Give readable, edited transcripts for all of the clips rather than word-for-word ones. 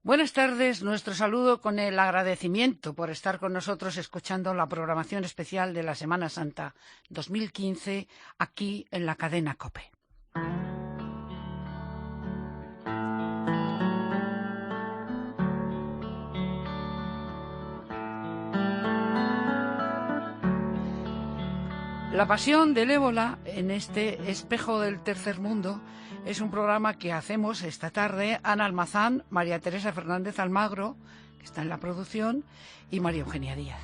Buenas tardes, nuestro saludo con el agradecimiento por estar con nosotros escuchando la programación especial de la Semana Santa 2015 aquí en la cadena COPE. La pasión del ébola en este espejo del tercer mundo es un programa que hacemos esta tarde Ana Almazán, María Teresa Fernández Almagro, que está en la producción, y María Eugenia Díaz.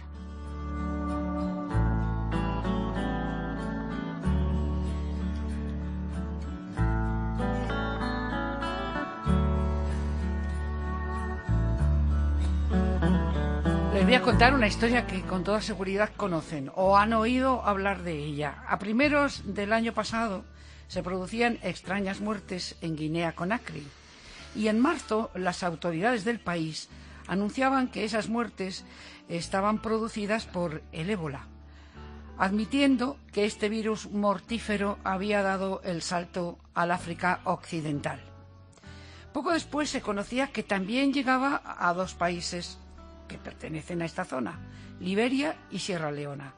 Les voy a contar una historia que con toda seguridad conocen o han oído hablar de ella. A primeros del año pasado se producían extrañas muertes en Guinea-Conakry y en marzo las autoridades del país anunciaban que esas muertes estaban producidas por el ébola, admitiendo que este virus mortífero había dado el salto al África occidental. Poco después se conocía que también llegaba a dos países que pertenecen a esta zona, Liberia y Sierra Leona.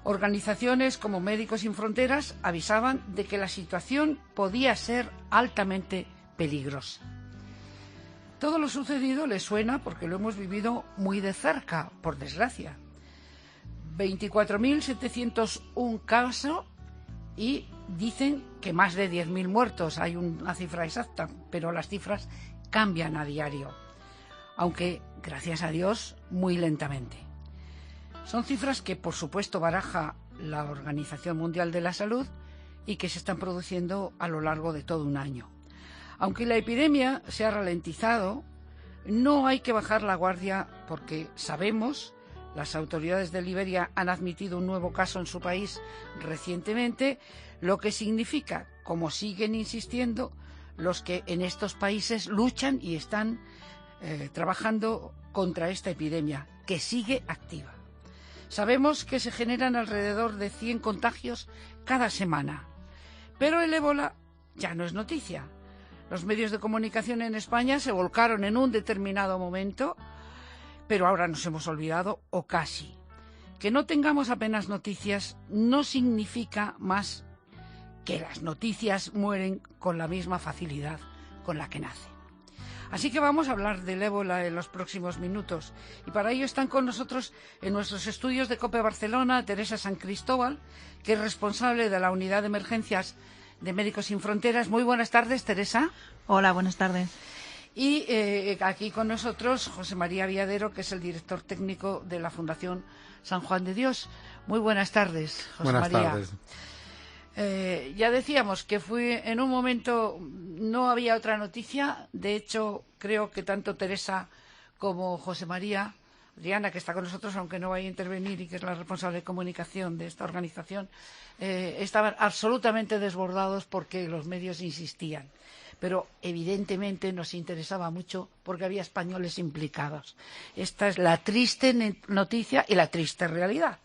Organizaciones como Médicos Sin Fronteras avisaban de que la situación podía ser altamente peligrosa. Todo lo sucedido les suena porque lo hemos vivido muy de cerca, por desgracia. 24.701 casos y dicen que más de 10.000 muertos. Hay una cifra exacta, pero las cifras cambian a diario, aunque, gracias a Dios, muy lentamente. Son cifras que, por supuesto, baraja la Organización Mundial de la Salud y que se están produciendo a lo largo de todo un año. Aunque la epidemia se ha ralentizado, no hay que bajar la guardia porque sabemos, las autoridades de Liberia han admitido un nuevo caso en su país recientemente, lo que significa, como siguen insistiendo, los que en estos países luchan y están trabajando contra esta epidemia, que sigue activa. Sabemos que se generan alrededor de 100 contagios cada semana, pero el ébola ya no es noticia. Los medios de comunicación en España se volcaron en un determinado momento, pero ahora nos hemos olvidado, o casi. Que no tengamos apenas noticias no significa más que las noticias mueren con la misma facilidad con la que nacen. Así que vamos a hablar del ébola en los próximos minutos. Y para ello están con nosotros en nuestros estudios de COPE Barcelona Teresa San Cristóbal, que es responsable de la Unidad de Emergencias de Médicos Sin Fronteras. Muy buenas tardes, Teresa. Hola, buenas tardes. Y aquí con nosotros José María Viadero, que es el director técnico de la Fundación San Juan de Dios. Muy buenas tardes, José María. Buenas tardes. Ya decíamos que en un momento no había otra noticia. De hecho, creo que tanto Teresa como José María, Diana, que está con nosotros, aunque no vaya a intervenir y que es la responsable de comunicación de esta organización, estaban absolutamente desbordados porque los medios insistían. Pero evidentemente nos interesaba mucho porque había españoles implicados. Esta es la triste noticia y la triste realidad.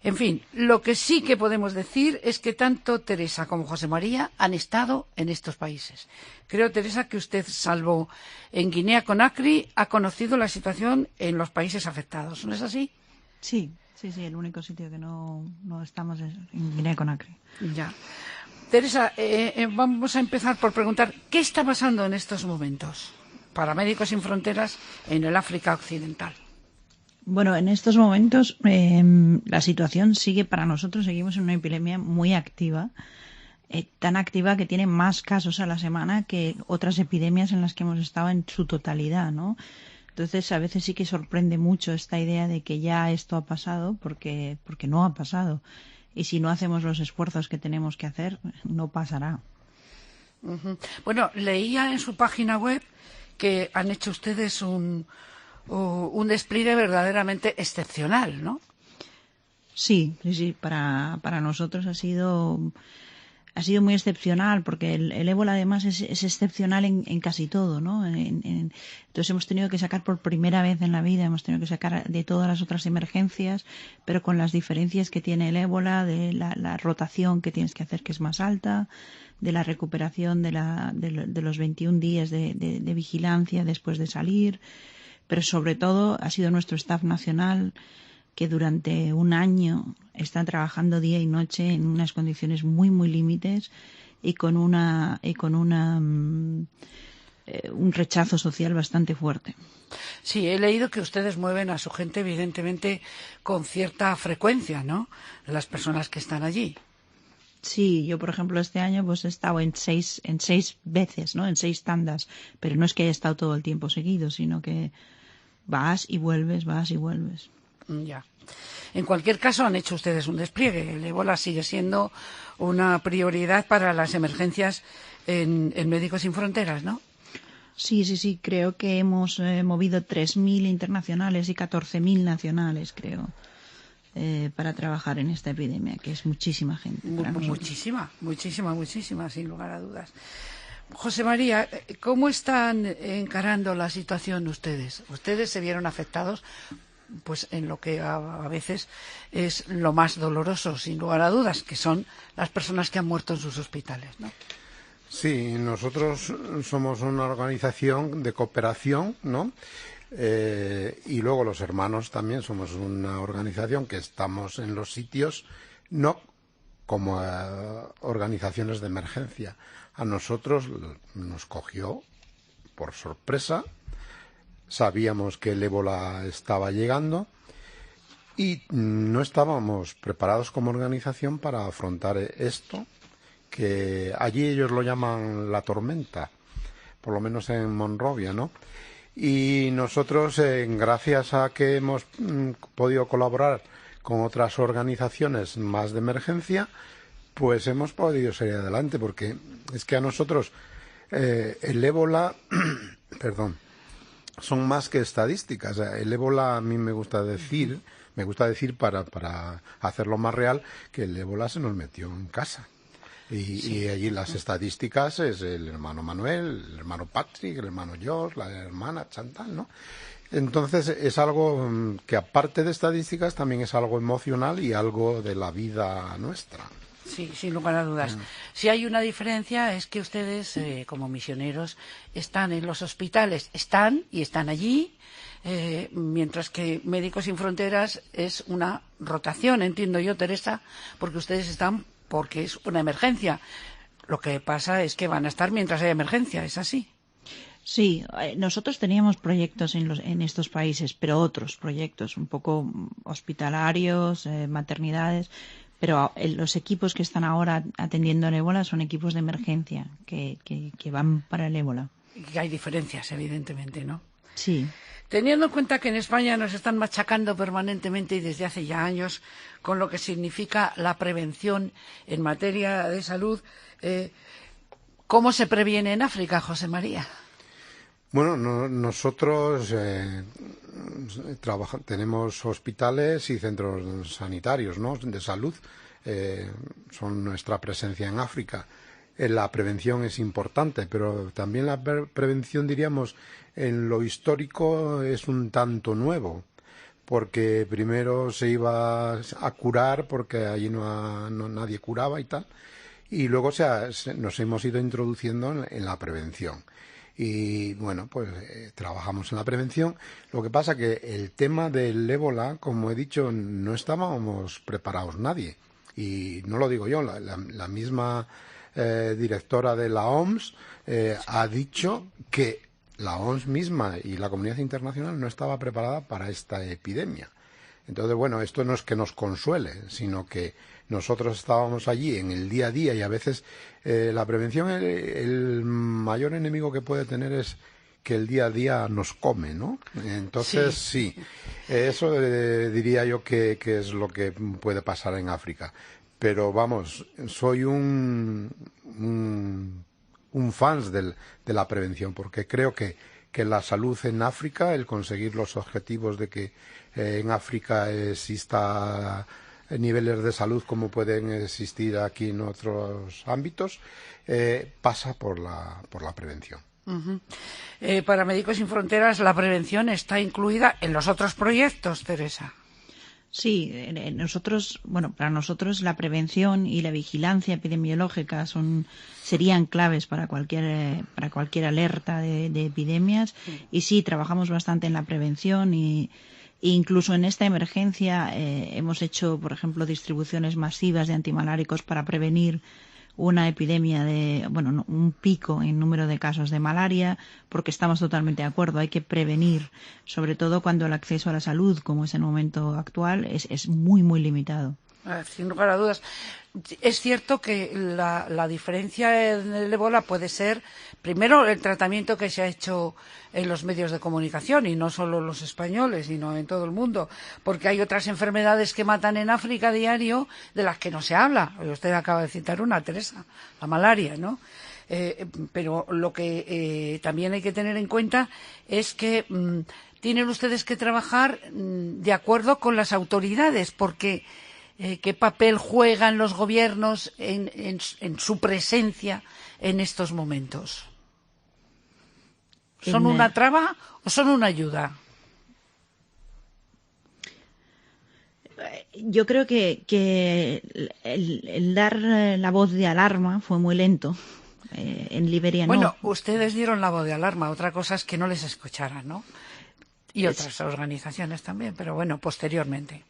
En fin, lo que sí que podemos decir es que tanto Teresa como José María han estado en estos países. Creo, Teresa, que usted, salvo en Guinea-Conakry, ha conocido la situación en los países afectados. ¿No es así? Sí, el único sitio que no estamos es en Guinea-Conakry. Ya. Teresa, vamos a empezar por preguntar, ¿qué está pasando en estos momentos para Médicos Sin Fronteras en el África Occidental? Bueno, en estos momentos la situación sigue para nosotros, seguimos en una epidemia muy activa, tan activa que tiene más casos a la semana que otras epidemias en las que hemos estado en su totalidad, ¿no? Entonces, a veces sí que sorprende mucho esta idea de que ya esto ha pasado porque no ha pasado. Y si no hacemos los esfuerzos que tenemos que hacer, no pasará. Bueno, leía en su página web que han hecho ustedes un despliegue verdaderamente excepcional, ¿no? Sí. Para nosotros ha sido ha sido muy excepcional, porque el ébola además es excepcional en casi todo, ¿no? Entonces hemos tenido que sacar por primera vez en la vida, hemos tenido que sacar de todas las otras emergencias, pero con las diferencias que tiene el ébola, de la rotación que tienes que hacer, que es más alta, de la recuperación de los 21 días de vigilancia después de salir, pero sobre todo ha sido nuestro staff nacional, que durante un año están trabajando día y noche en unas condiciones muy, muy límites y con un rechazo social bastante fuerte. Sí, he leído que ustedes mueven a su gente, evidentemente, con cierta frecuencia, ¿no? Las personas que están allí. Sí, yo, por ejemplo, este año pues he estado en seis veces, ¿no? En 6 tandas, pero no es que haya estado todo el tiempo seguido, sino que vas y vuelves, vas y vuelves. Ya. En cualquier caso, han hecho ustedes un despliegue. El ébola sigue siendo una prioridad para las emergencias en Médicos Sin Fronteras, ¿no? Sí. Creo que hemos movido 3.000 internacionales y 14.000 nacionales, creo, para trabajar en esta epidemia, que es muchísima gente. Muchísima, sin lugar a dudas. José María, ¿cómo están encarando la situación ustedes? Ustedes se vieron afectados pues en lo que a veces es lo más doloroso, sin lugar a dudas, que son las personas que han muerto en sus hospitales, ¿no? Sí, nosotros somos una organización de cooperación, ¿no? Y luego los hermanos también somos una organización que estamos en los sitios, no como organizaciones de emergencia. A nosotros nos cogió por sorpresa. Sabíamos que el ébola estaba llegando y no estábamos preparados como organización para afrontar esto, que allí ellos lo llaman la tormenta, por lo menos en Monrovia, ¿no? Y nosotros, gracias a que hemos podido colaborar con otras organizaciones más de emergencia, pues hemos podido salir adelante, porque es que a nosotros el ébola, perdón, son más que estadísticas. El ébola, a mí me gusta decir para hacerlo más real, que el ébola se nos metió en casa. Y allí las estadísticas es el hermano Manuel, el hermano Patrick, el hermano George, la hermana Chantal, ¿no? Entonces es algo que, aparte de estadísticas, también es algo emocional y algo de la vida nuestra. Sí, sin lugar a dudas. Si hay una diferencia es que ustedes, como misioneros, están en los hospitales, están allí, mientras que Médicos Sin Fronteras es una rotación, entiendo yo, Teresa, porque ustedes están porque es una emergencia. Lo que pasa es que van a estar mientras haya emergencia, ¿es así? Sí, nosotros teníamos proyectos en estos países, pero otros proyectos, un poco hospitalarios, maternidades, pero los equipos que están ahora atendiendo al ébola son equipos de emergencia que van para el ébola. Y hay diferencias, evidentemente, ¿no? Sí. Teniendo en cuenta que en España nos están machacando permanentemente y desde hace ya años con lo que significa la prevención en materia de salud, ¿cómo se previene en África, José María? Bueno, nosotros tenemos hospitales y centros sanitarios, ¿no?, de salud. Son nuestra presencia en África. La prevención es importante, pero también la prevención, diríamos, en lo histórico es un tanto nuevo, porque primero se iba a curar porque allí nadie curaba y tal, y luego nos hemos ido introduciendo en la prevención. Y bueno, pues trabajamos en la prevención. Lo que pasa que el tema del ébola, como he dicho, no estábamos preparados nadie. Y no lo digo yo, la misma directora de la OMS ha dicho que la OMS misma y la comunidad internacional no estaba preparada para esta epidemia. Entonces, bueno, esto no es que nos consuele, sino que nosotros estábamos allí en el día a día y a veces la prevención, el mayor enemigo que puede tener es que el día a día nos come, ¿no? Entonces, sí, eso diría yo que es lo que puede pasar en África. Pero vamos, soy un fan de la prevención, porque creo que la salud en África, el conseguir los objetivos de que en África exista niveles de salud como pueden existir aquí en otros ámbitos, pasa por la prevención. Para Médicos Sin Fronteras, la prevención está incluida en los otros proyectos, Teresa. Sí, para nosotros la prevención y la vigilancia epidemiológica serían claves para cualquier alerta de epidemias. Y sí, trabajamos bastante en la prevención e incluso en esta emergencia hemos hecho, por ejemplo, distribuciones masivas de antimaláricos para prevenir una epidemia un pico en número de casos de malaria, porque estamos totalmente de acuerdo. Hay que prevenir, sobre todo cuando el acceso a la salud, como es en el momento actual, es muy, muy limitado. Sin lugar a dudas. Es cierto que la diferencia en el ébola puede ser, primero, el tratamiento que se ha hecho en los medios de comunicación, y no solo los españoles, sino en todo el mundo, porque hay otras enfermedades que matan en África a diario de las que no se habla. Usted acaba de citar una, Teresa, la malaria, ¿no? Pero lo que también hay que tener en cuenta es que tienen ustedes que trabajar de acuerdo con las autoridades, porque ¿qué papel juegan los gobiernos en su presencia en estos momentos? ¿Son una traba o son una ayuda? Yo creo que el dar la voz de alarma fue muy lento. En Liberia no. Bueno, ustedes dieron la voz de alarma, otra cosa es que no les escucharan, ¿no? Y otras organizaciones también, pero bueno, posteriormente.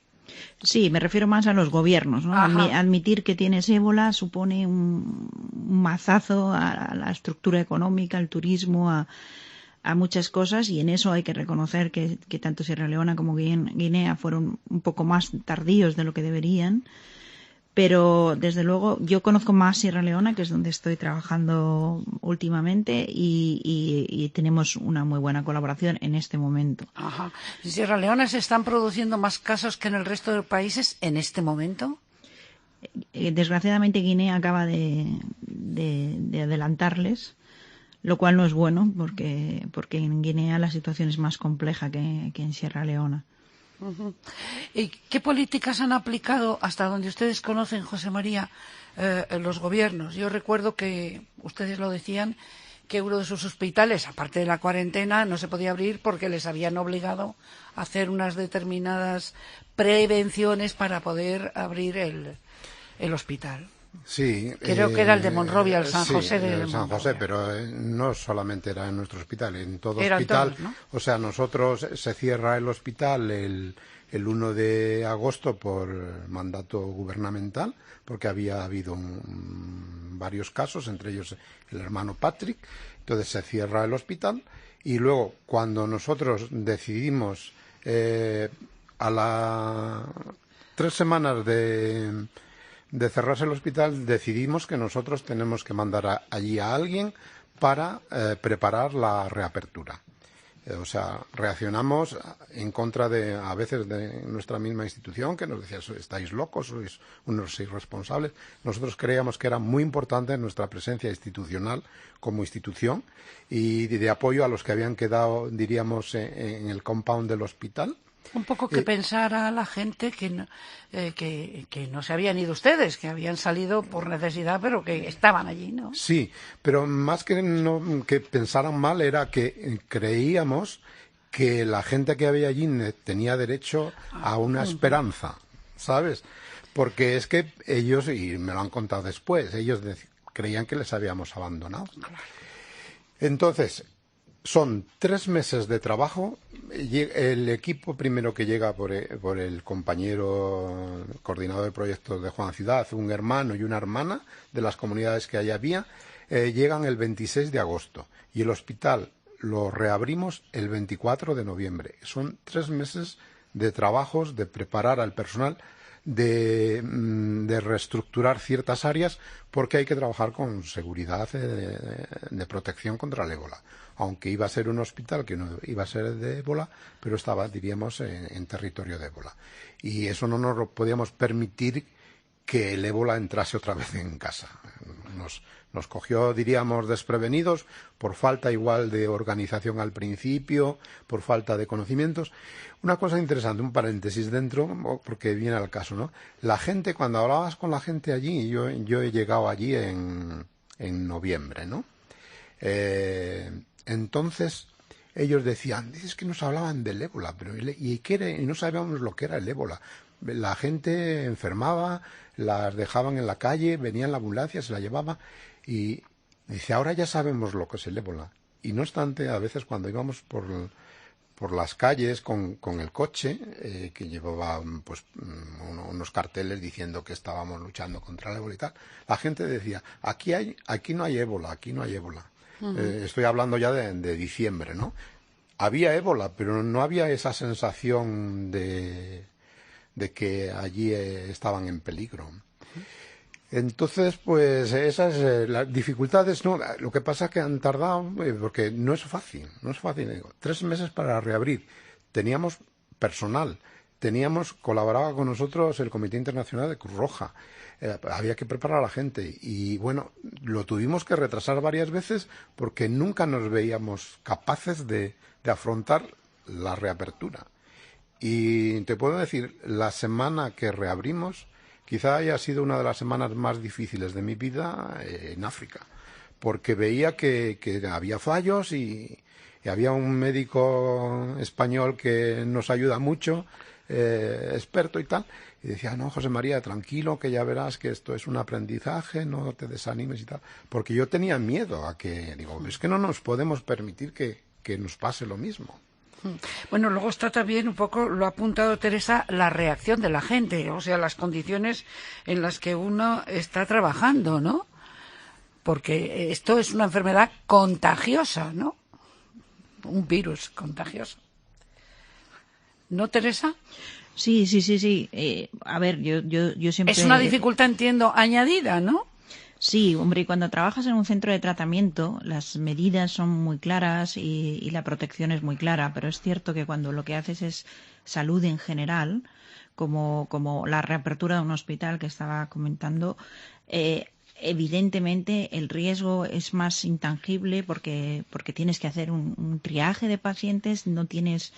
Sí, me refiero más a los gobiernos, ¿no? Admitir que tienes ébola supone un mazazo a la estructura económica, al turismo, a muchas cosas, y en eso hay que reconocer que tanto Sierra Leona como Guinea fueron un poco más tardíos de lo que deberían. Pero, desde luego, yo conozco más Sierra Leona, que es donde estoy trabajando últimamente, y tenemos una muy buena colaboración en este momento. Ajá. ¿En Sierra Leona se están produciendo más casos que en el resto de países en este momento? Desgraciadamente, Guinea acaba de adelantarles, lo cual no es bueno, porque en Guinea la situación es más compleja que en Sierra Leona. ¿Y qué políticas han aplicado, hasta donde ustedes conocen, José María, los gobiernos? Yo recuerdo que ustedes lo decían, que uno de sus hospitales, aparte de la cuarentena, no se podía abrir porque les habían obligado a hacer unas determinadas prevenciones para poder abrir el hospital. Sí, creo que era el de Monrovia, el San José de San Monrovia. José, pero no solamente era en nuestro hospital, en todo Eran hospital. todos, ¿no? O sea, nosotros se cierra el hospital el 1 de agosto por mandato gubernamental, porque había habido varios casos, entre ellos el hermano Patrick. Entonces se cierra el hospital y luego, cuando nosotros decidimos a las 3 semanas de cerrarse el hospital, decidimos que nosotros tenemos que mandar allí a alguien para preparar la reapertura. O sea, reaccionamos en contra a veces de nuestra misma institución, que nos decía, estáis locos, sois unos irresponsables. Nosotros creíamos que era muy importante nuestra presencia institucional como institución y de apoyo a los que habían quedado, diríamos, en el compound del hospital. Un poco que pensara a la gente que no se habían ido ustedes, que habían salido por necesidad, pero que estaban allí, ¿no? Sí, pero más que pensaran mal era que creíamos que la gente que había allí tenía derecho a una esperanza, ¿sabes? Porque es que ellos, y me lo han contado después, ellos creían que les habíamos abandonado. Entonces, son 3 meses de trabajo. El equipo primero que llega por el compañero coordinador de proyectos de Juan Ciudad, un hermano y una hermana de las comunidades que allí había, llegan el 26 de agosto y el hospital lo reabrimos el 24 de noviembre. Son 3 meses de trabajos, de preparar al personal, de reestructurar ciertas áreas, porque hay que trabajar con seguridad de protección contra el ébola. Aunque iba a ser un hospital que no iba a ser de ébola, pero estaba, diríamos, en territorio de ébola. Y eso no nos lo podíamos permitir, que el ébola entrase otra vez en casa. Nos cogió, diríamos, desprevenidos por falta igual de organización al principio, por falta de conocimientos. Una cosa interesante, un paréntesis dentro, porque viene al caso, ¿no? La gente, cuando hablabas con la gente allí, yo he llegado allí en noviembre, ¿no? Entonces ellos decían, es que nos hablaban del ébola, pero y no sabíamos lo que era el ébola. La gente enfermaba, las dejaban en la calle, venía en la ambulancia, se la llevaba y dice, ahora ya sabemos lo que es el ébola. Y no obstante, a veces cuando íbamos por las calles con el coche, que llevaba pues unos carteles diciendo que estábamos luchando contra el ébola y tal, la gente decía, aquí no hay ébola, aquí no hay ébola. Estoy hablando ya de diciembre, ¿no? Había ébola, pero no había esa sensación de que allí estaban en peligro. Entonces, pues esas las dificultades, no. Lo que pasa es que han tardado, porque no es fácil. Digo, 3 meses para reabrir. Teníamos personal, colaboraba con nosotros el Comité Internacional de Cruz Roja. Había que preparar a la gente y bueno, lo tuvimos que retrasar varias veces porque nunca nos veíamos capaces de afrontar la reapertura. Y te puedo decir, la semana que reabrimos quizá haya sido una de las semanas más difíciles de mi vida en África, porque veía que había fallos y había un médico español que nos ayuda mucho, experto y tal, y decía, no, José María, tranquilo, que ya verás que esto es un aprendizaje, no te desanimes y tal, porque yo tenía miedo a que, digo, es que no nos podemos permitir que nos pase lo mismo. Bueno, luego está también un poco, lo ha apuntado Teresa, la reacción de la gente, o sea, las condiciones en las que uno está trabajando, ¿no? Porque esto es una enfermedad contagiosa, ¿no? Un virus contagioso. ¿No, Teresa? Sí. A ver, yo siempre... Es una dificultad, entiendo, añadida, ¿no? Sí, hombre, y cuando trabajas en un centro de tratamiento, las medidas son muy claras y la protección es muy clara, pero es cierto que cuando lo que haces es salud en general, como la reapertura de un hospital que estaba comentando, evidentemente el riesgo es más intangible porque tienes que hacer un triaje de pacientes, no tienes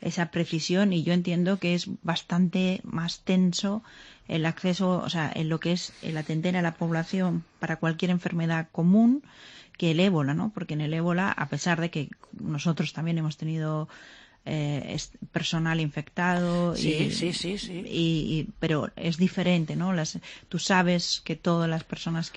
esa precisión y yo entiendo que es bastante más tenso el acceso, o sea, en lo que es el atender a la población para cualquier enfermedad común que el ébola, ¿no? Porque en el ébola, a pesar de que nosotros también hemos tenido personal infectado pero es diferente, ¿no? Tú sabes que todas las personas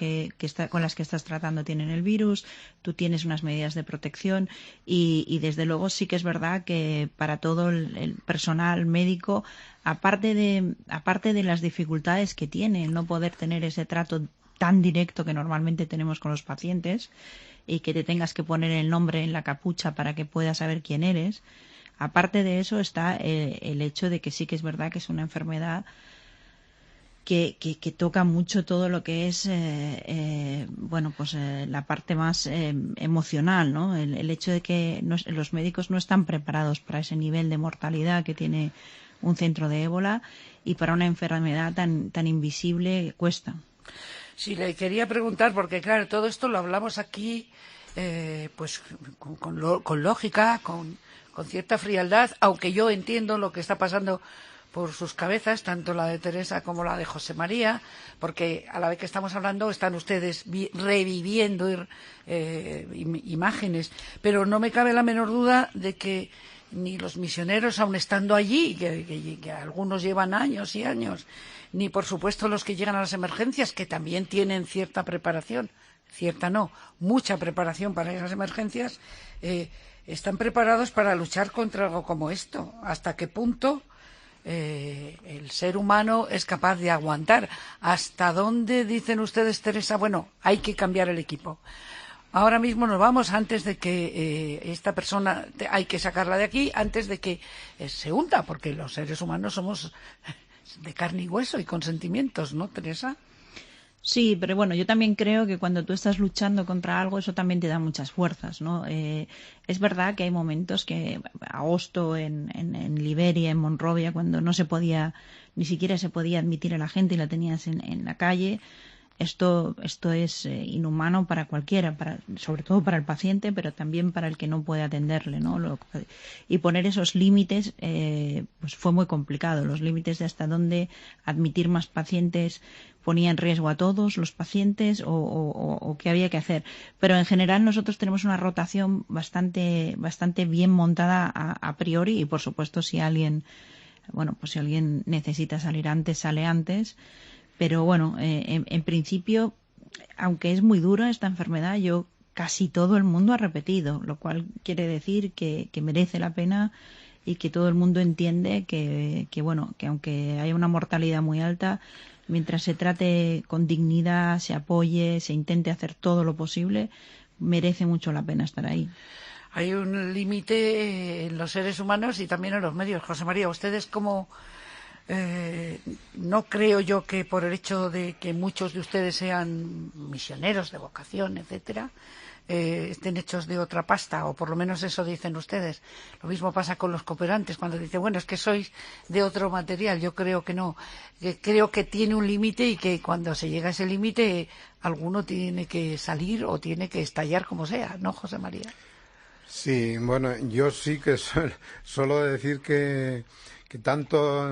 con las que estás tratando tienen el virus, tú tienes unas medidas de protección y desde luego sí que es verdad que para todo el personal médico, aparte de las dificultades que tiene el no poder tener ese trato tan directo que normalmente tenemos con los pacientes y que te tengas que poner el nombre en la capucha para que puedas saber quién eres. Aparte de eso está el hecho de que sí que es verdad que es una enfermedad que toca mucho todo lo que es la parte más emocional, ¿no? El hecho de que los médicos no están preparados para ese nivel de mortalidad que tiene un centro de ébola y para una enfermedad tan invisible cuesta. Sí, le quería preguntar porque claro, todo esto lo hablamos aquí pues con lógica, con cierta frialdad, aunque yo entiendo lo que está pasando por sus cabezas, tanto la de Teresa como la de José María, porque a la vez que estamos hablando están ustedes reviviendo imágenes, pero no me cabe la menor duda de que ni los misioneros, aun estando allí, que algunos llevan años y años, ni por supuesto los que llegan a las emergencias, que también tienen cierta preparación, cierta no, mucha preparación para esas emergencias, están preparados para luchar contra algo como esto. ¿Hasta qué punto el ser humano es capaz de aguantar? ¿Hasta dónde dicen ustedes, Teresa? Bueno, hay que cambiar el equipo. Ahora mismo nos vamos antes de que esta persona, hay que sacarla de aquí antes de que se hunda, porque los seres humanos somos de carne y hueso y con sentimientos, ¿no, Teresa? Sí, pero bueno, yo también creo que cuando tú estás luchando contra algo, eso también te da muchas fuerzas, ¿no? Es verdad que hay momentos que, agosto en Liberia, en Monrovia, cuando no se podía, ni siquiera se podía admitir a la gente y la tenías en la calle, esto es inhumano para cualquiera, sobre todo para el paciente, pero también para el que no puede atenderle, ¿no? Y poner esos límites pues fue muy complicado, los límites de hasta dónde admitir más pacientes ponía en riesgo a todos los pacientes o qué había que hacer. Pero en general nosotros tenemos una rotación bastante bien montada a priori, y por supuesto si alguien necesita salir antes, sale antes. Pero bueno, en principio, aunque es muy dura esta enfermedad, casi todo el mundo ha repetido, lo cual quiere decir que merece la pena y que todo el mundo entiende que aunque haya una mortalidad muy alta, mientras se trate con dignidad, se apoye, se intente hacer todo lo posible, merece mucho la pena estar ahí. Hay un límite en los seres humanos y también en los medios. José María, ustedes como... no creo yo que por el hecho de que muchos de ustedes sean misioneros de vocación, etcétera, estén hechos de otra pasta, o por lo menos eso dicen ustedes. Lo mismo pasa con los cooperantes, cuando dicen, bueno, es que sois de otro material. Yo creo que no, creo que tiene un límite y que cuando se llega a ese límite alguno tiene que salir o tiene que estallar como sea, ¿no, José María? Sí, bueno, yo sí que suelo decir que tanto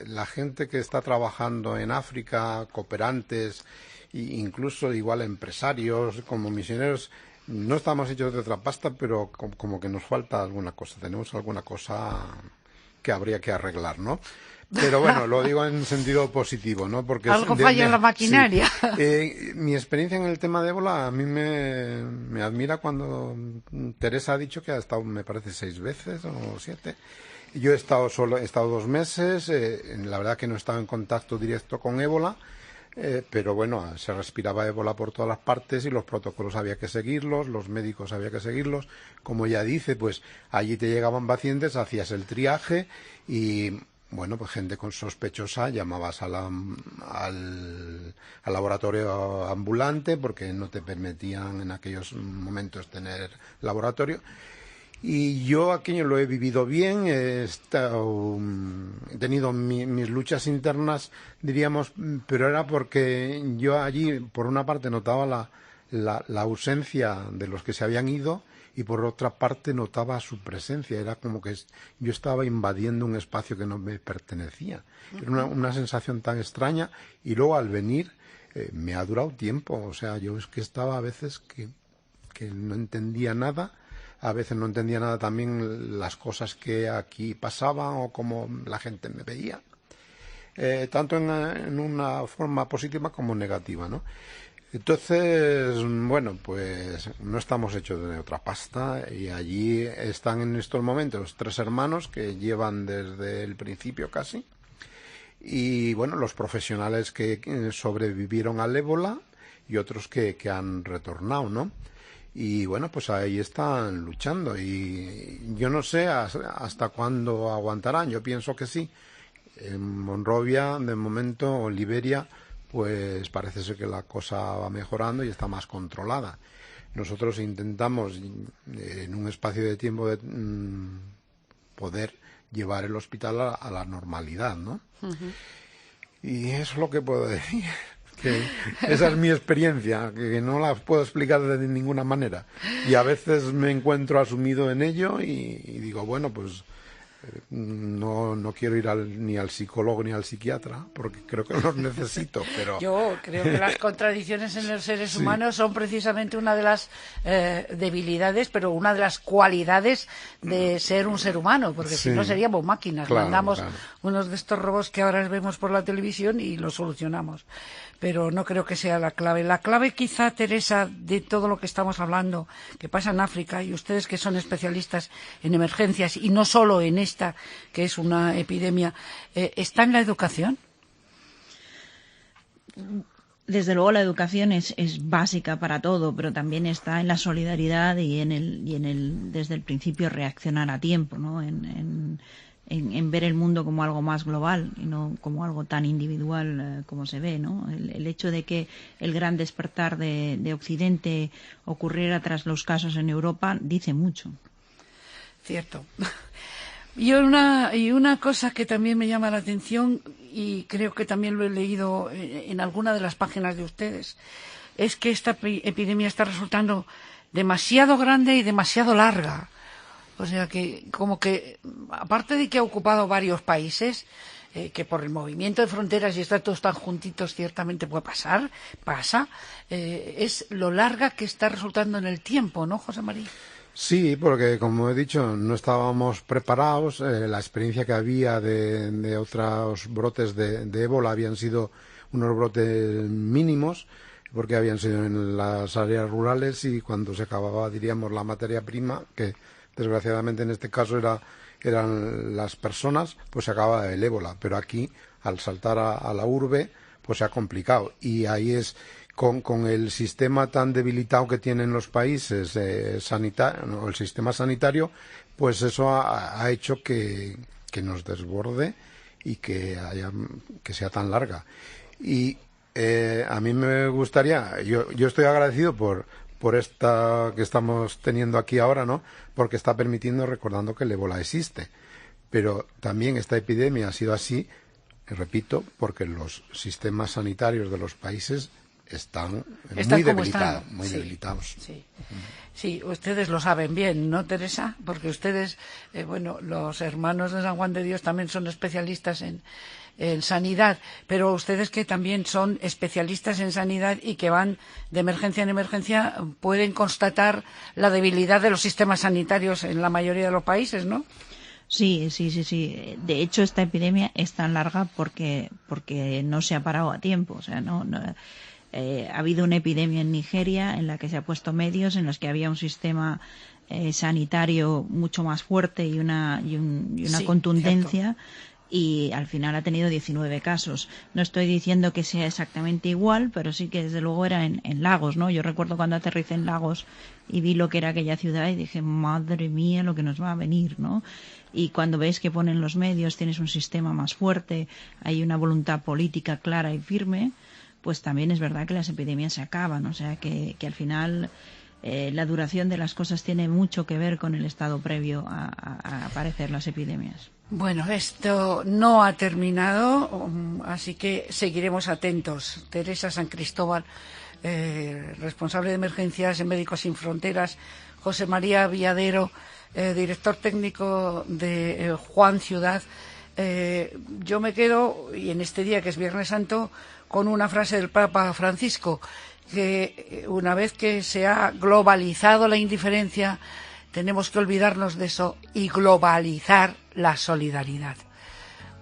la gente que está trabajando en África, cooperantes, e incluso igual empresarios como misioneros, no estamos hechos de otra pasta, pero como que nos falta alguna cosa, tenemos alguna cosa que habría que arreglar, ¿no? Pero bueno, lo digo en sentido positivo, ¿no? Porque algo falla en la maquinaria. Sí. Mi experiencia en el tema de ébola a mí me admira cuando Teresa ha dicho que ha estado, me parece, 6 veces o 7. Yo he estado 2 meses, la verdad que no he estado en contacto directo con ébola, pero bueno, se respiraba ébola por todas las partes y los protocolos había que seguirlos, los médicos había que seguirlos. Como ya dice, pues allí te llegaban pacientes, hacías el triaje y, bueno, pues gente con sospechosa llamabas al laboratorio ambulante porque no te permitían en aquellos momentos tener laboratorio. Y yo aquello lo he vivido bien, he tenido mis luchas internas, diríamos, pero era porque yo allí, por una parte, notaba la ausencia de los que se habían ido y por otra parte notaba su presencia. Era como que yo estaba invadiendo un espacio que no me pertenecía. Era una sensación tan extraña y luego al venir me ha durado tiempo. O sea, yo es que estaba a veces que no entendía nada. A veces no entendía nada también las cosas que aquí pasaban o cómo la gente me veía, tanto en una forma positiva como negativa, ¿no? Entonces, bueno, pues no estamos hechos de otra pasta y allí están en estos momentos 3 hermanos que llevan desde el principio casi y, bueno, los profesionales que sobrevivieron al ébola y otros que han retornado, ¿no? Y bueno, pues ahí están luchando y yo no sé hasta cuándo aguantarán. Yo pienso que sí. En Monrovia, de momento, o Liberia, pues parece ser que la cosa va mejorando y está más controlada. Nosotros intentamos en un espacio de tiempo poder llevar el hospital a la normalidad, ¿no? Uh-huh. Y eso es lo que puedo decir. Que esa es mi experiencia, que no la puedo explicar de ninguna manera. Y a veces me encuentro asumido en ello y digo, bueno, pues no quiero ir ni al psicólogo ni al psiquiatra, porque creo que los necesito, pero... Yo creo que las contradicciones en los seres humanos son precisamente una de las debilidades, pero una de las cualidades de ser un ser humano, porque si no seríamos máquinas, claro, mandamos unos de estos robots que ahora vemos por la televisión y los solucionamos. Pero no creo que sea la clave. La clave quizá, Teresa, de todo lo que estamos hablando, que pasa en África, y ustedes que son especialistas en emergencias, y no solo en esta, que es una epidemia, ¿está en la educación? Desde luego la educación es básica para todo, pero también está en la solidaridad y en el desde el principio reaccionar a tiempo, ¿no? En ver el mundo como algo más global y no como algo tan individual como se ve, ¿no? El hecho de que el gran despertar de Occidente ocurriera tras los casos en Europa dice mucho. Cierto. Y una cosa que también me llama la atención, y creo que también lo he leído en alguna de las páginas de ustedes, es que esta epidemia está resultando demasiado grande y demasiado larga. O sea que, como que, aparte de que ha ocupado varios países, que por el movimiento de fronteras y estar todos tan juntitos ciertamente pasa, es lo larga que está resultando en el tiempo, ¿no, José María? Sí, porque como he dicho, no estábamos preparados. La experiencia que había de otros brotes de ébola habían sido unos brotes mínimos, porque habían sido en las áreas rurales y cuando se acababa, diríamos, la materia prima, que desgraciadamente en este caso eran las personas, pues se acababa el ébola. Pero aquí, al saltar a la urbe, pues se ha complicado. Y ahí es con el sistema tan debilitado que tienen los países el sistema sanitario, pues eso ha hecho que nos desborde y que sea tan larga. Y a mí me gustaría, yo estoy agradecido por esta que estamos teniendo aquí ahora, ¿no? Porque está permitiendo, recordando que el ébola existe. Pero también esta epidemia ha sido así, repito, porque los sistemas sanitarios de los países están muy debilitados. Sí. Sí, ustedes lo saben bien, ¿no, Teresa? Porque ustedes, los hermanos de San Juan de Dios también son especialistas en sanidad, pero ustedes que también son especialistas en sanidad y que van de emergencia en emergencia, pueden constatar la debilidad de los sistemas sanitarios en la mayoría de los países, ¿no? Sí. De hecho, esta epidemia es tan larga porque no se ha parado a tiempo. O sea, ha habido una epidemia en Nigeria en la que se ha puesto medios, en los que había un sistema sanitario mucho más fuerte y una contundencia. Cierto. Y al final ha tenido 19 casos. No estoy diciendo que sea exactamente igual, pero sí que desde luego era en Lagos, ¿no? Yo recuerdo cuando aterricé en Lagos y vi lo que era aquella ciudad y dije, madre mía, lo que nos va a venir, ¿no? Y cuando ves que ponen los medios, tienes un sistema más fuerte, hay una voluntad política clara y firme, pues también es verdad que las epidemias se acaban. O sea que al final la duración de las cosas tiene mucho que ver con el estado previo a aparecer las epidemias. Bueno, esto no ha terminado, así que seguiremos atentos. Teresa San Cristóbal, responsable de emergencias en Médicos Sin Fronteras, José María Viadero, director técnico de Juan Ciudad. Yo me quedo, y en este día que es Viernes Santo, con una frase del Papa Francisco, que una vez que se ha globalizado la indiferencia, tenemos que olvidarnos de eso y globalizar la solidaridad.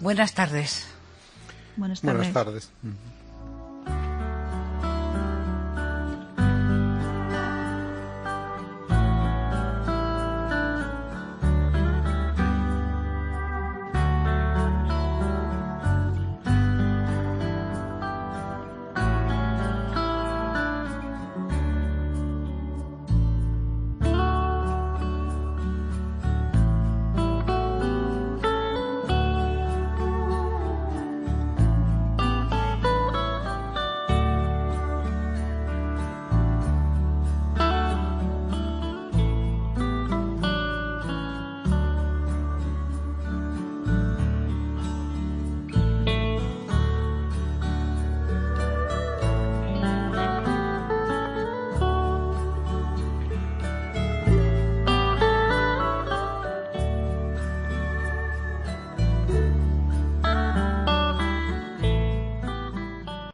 Buenas tardes. Buenas tardes. Buenas tardes.